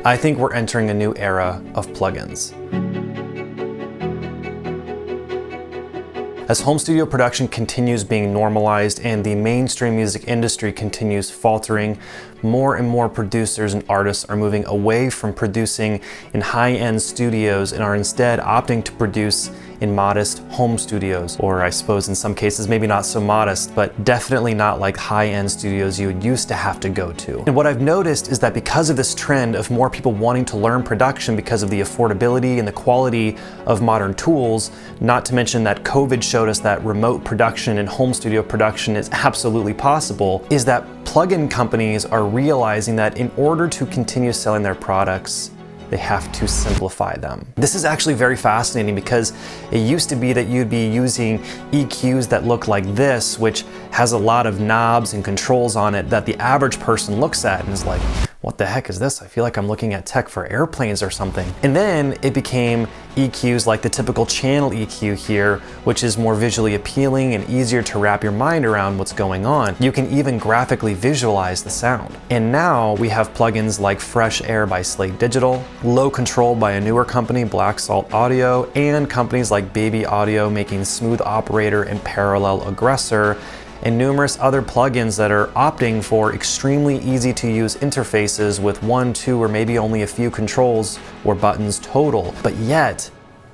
I think we're entering a new era of plugins. As home studio production continues being normalized and the mainstream music industry continues faltering, more and more producers and artists are moving away from producing in high-end studios and are instead opting to produce in modest home studios, or I suppose in some cases maybe not so modest, but definitely not like high-end studios you would used to have to go to. And what I've noticed is that because of this trend of more people wanting to learn production because of the affordability and the quality of modern tools, not to mention that COVID showed us that remote production and home studio production is absolutely possible, is that plugin companies are realizing that in order to continue selling their products, they have to simplify them. This is actually very fascinating because it used to be that you'd be using EQs that look like this, which has a lot of knobs and controls on it that the average person looks at and is like, what the heck is this? I feel like I'm looking at tech for airplanes or something. And then it became EQs like the typical channel EQ here, which is more visually appealing and easier to wrap your mind around what's going on. You can even graphically visualize the sound. And now we have plugins like Fresh Air by Slate Digital, Low Control by a newer company, Black Salt Audio, and companies like Baby Audio making Smooth Operator and Parallel Aggressor, and numerous other plugins that are opting for extremely easy to use interfaces with 1, 2, or maybe only a few controls or buttons total. But yet,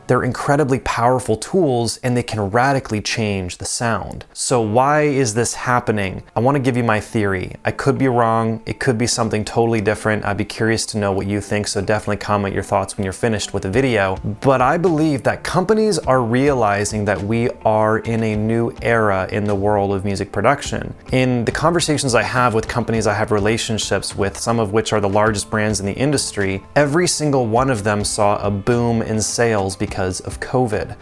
they're incredibly powerful tools and they can radically change the sound. So why is this happening? I want to give you my theory. I could be wrong. It could be something totally different. I'd be curious to know what you think, so definitely comment your thoughts when you're finished with the video. But I believe that companies are realizing that we are in a new era in the world of music production. In the conversations I have with companies I have relationships with, some of which are the largest brands in the industry, every single one of them saw a boom in sales because of COVID.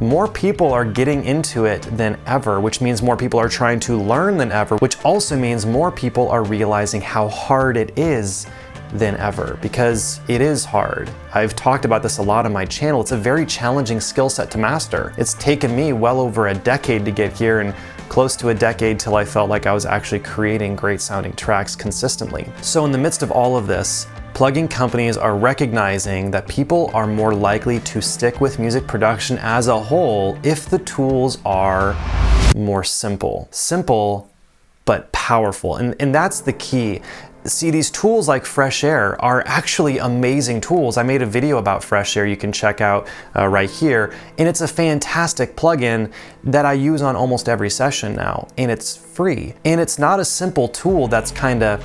More people are getting into it than ever, which means more people are trying to learn than ever, which also means more people are realizing how hard it is than ever, because it is hard. I've talked about this a lot on my channel. It's a very challenging skill set to master. It's taken me well over a decade to get here and close to a decade till I felt like I was actually creating great sounding tracks consistently. So in the midst of all of this, plugin companies are recognizing that people are more likely to stick with music production as a whole if the tools are more simple. Simple, but powerful. And that's the key. See, these tools like Fresh Air are actually amazing tools. I made a video about Fresh Air you can check out right here, and it's a fantastic plugin that I use on almost every session now, and it's free. And it's not a simple tool that's kind of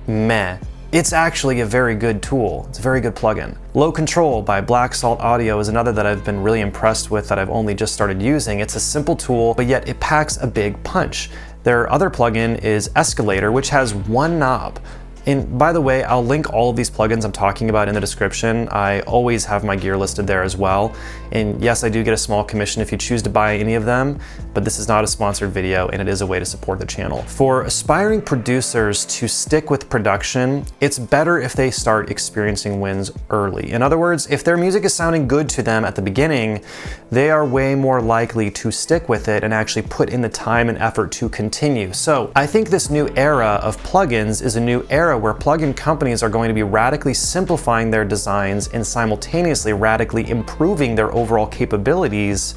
meh. It's actually a very good tool. It's a very good plugin. Low Control by Black Salt Audio is another that I've been really impressed with that I've only just started using. It's a simple tool, but yet it packs a big punch. Their other plugin is Escalator, which has one knob. And by the way, I'll link all of these plugins I'm talking about in the description. I always have my gear listed there as well. And yes, I do get a small commission if you choose to buy any of them, but this is not a sponsored video and it is a way to support the channel. For aspiring producers to stick with production, it's better if they start experiencing wins early. In other words, if their music is sounding good to them at the beginning, they are way more likely to stick with it and actually put in the time and effort to continue. So I think this new era of plugins is a new era where plugin companies are going to be radically simplifying their designs and simultaneously radically improving their overall capabilities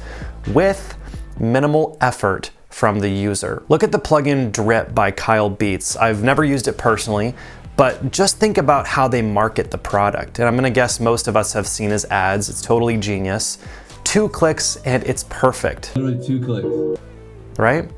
with minimal effort from the user. Look at the plugin Drip by Kyle Beats. I've never used it personally, but just think about how they market the product. And I'm gonna guess most of us have seen his ads. It's totally genius. 2 clicks and it's perfect. Literally 2 clicks. Right?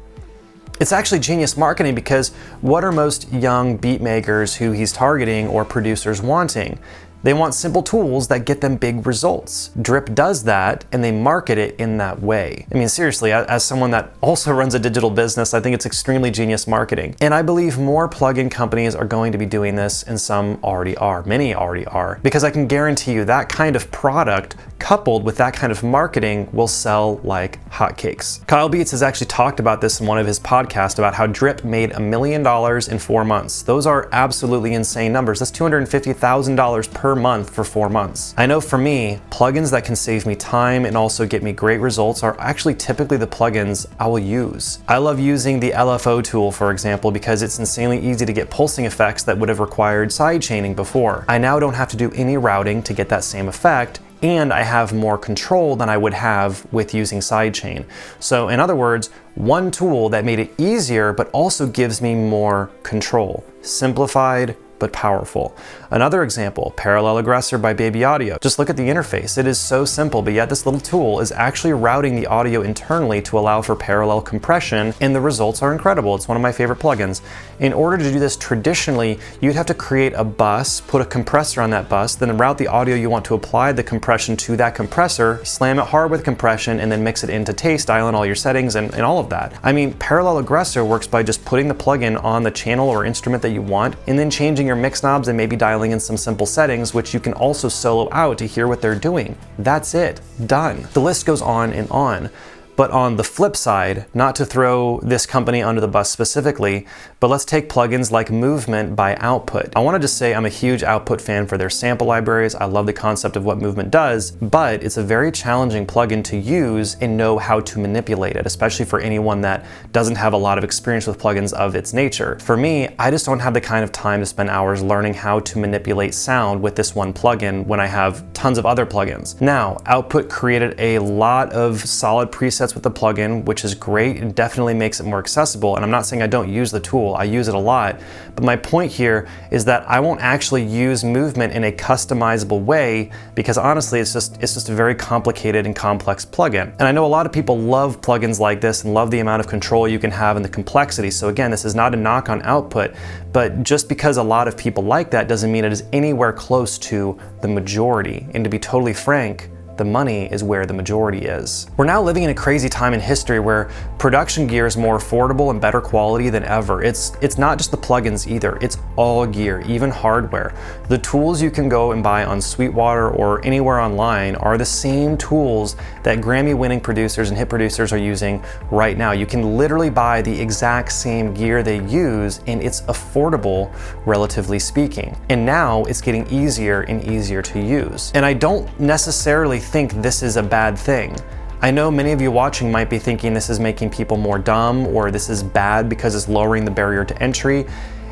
It's actually genius marketing because what are most young beat makers who he's targeting or producers wanting? They want simple tools that get them big results. Drip does that, and they market it in that way. I mean, seriously, as someone that also runs a digital business, I think it's extremely genius marketing. And I believe more plugin companies are going to be doing this, and some already are, many already are, because I can guarantee you that kind of product coupled with that kind of marketing will sell like hotcakes. Kyle Beats has actually talked about this in one of his podcasts about how Drip made $1 million in 4 months. Those are absolutely insane numbers. That's $250,000 per per month for 4 months. I know for me, plugins that can save me time and also get me great results are actually typically the plugins I will use. I love using the LFO tool, for example, because it's insanely easy to get pulsing effects that would have required sidechaining before. I now don't have to do any routing to get that same effect, and I have more control than I would have with using sidechain. So in other words, one tool that made it easier but also gives me more control. Simplified but powerful. Another example, Parallel Aggressor by Baby Audio. Just look at the interface. It is so simple, but yet this little tool is actually routing the audio internally to allow for parallel compression, and the results are incredible. It's one of my favorite plugins. In order to do this traditionally, you'd have to create a bus, put a compressor on that bus, then route the audio you want to apply the compression to that compressor, slam it hard with compression, and then mix it into taste, dial in all your settings and all of that. I mean, Parallel Aggressor works by just putting the plugin on the channel or instrument that you want, and then changing your mix knobs and maybe dialing in some simple settings, which you can also solo out to hear what they're doing. That's it, done. The list goes on and on. But on the flip side, not to throw this company under the bus specifically, but let's take plugins like Movement by Output. I want to just say I'm a huge Output fan for their sample libraries. I love the concept of what Movement does, but it's a very challenging plugin to use and know how to manipulate it, especially for anyone that doesn't have a lot of experience with plugins of its nature. For me, I just don't have the kind of time to spend hours learning how to manipulate sound with this one plugin when I have tons of other plugins. Now, Output created a lot of solid presets with the plugin, which is great and definitely makes it more accessible. And I'm not saying I don't use the tool, I use it a lot. But my point here is that I won't actually use Movement in a customizable way because honestly, it's just a very complicated and complex plugin. And I know a lot of people love plugins like this and love the amount of control you can have and the complexity. So again, this is not a knock on Output, but just because a lot of people like that doesn't mean it is anywhere close to the majority. And to be totally frank, the money is where the majority is. We're now living in a crazy time in history where production gear is more affordable and better quality than ever. It's not just the plugins either, it's all gear, even hardware. The tools you can go and buy on Sweetwater or anywhere online are the same tools that Grammy-winning producers and hit producers are using right now. You can literally buy the exact same gear they use and it's affordable, relatively speaking. And now it's getting easier and easier to use. And I don't necessarily think this is a bad thing. I know many of you watching might be thinking this is making people more dumb or this is bad because it's lowering the barrier to entry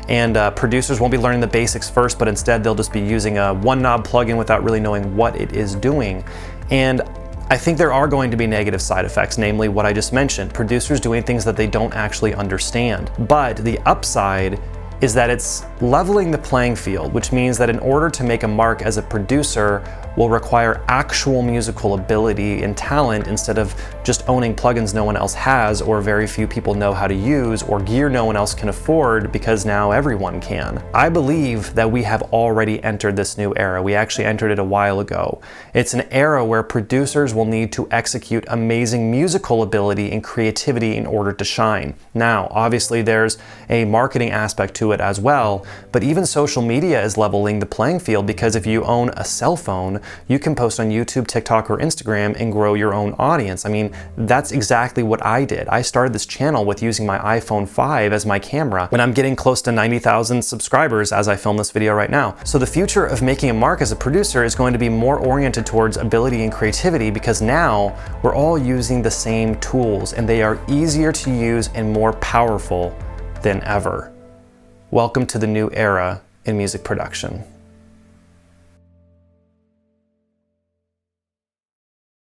and producers won't be learning the basics first, but instead they'll just be using a one knob plugin without really knowing what it is doing. And I think there are going to be negative side effects, namely what I just mentioned, producers doing things that they don't actually understand. But the upside is that it's leveling the playing field, which means that in order to make a mark as a producer will require actual musical ability and talent instead of just owning plugins no one else has or very few people know how to use or gear no one else can afford because now everyone can. I believe that we have already entered this new era. We actually entered it a while ago. It's an era where producers will need to execute amazing musical ability and creativity in order to shine. Now, obviously there's a marketing aspect to it as well, but even social media is leveling the playing field because if you own a cell phone, you can post on YouTube, TikTok, or Instagram and grow your own audience. I mean, that's exactly what I did. I started this channel with using my iPhone 5 as my camera, and I'm getting close to 90,000 subscribers as I film this video right now. So the future of making a mark as a producer is going to be more oriented towards ability and creativity because now we're all using the same tools and they are easier to use and more powerful than ever. Welcome to the new era in music production.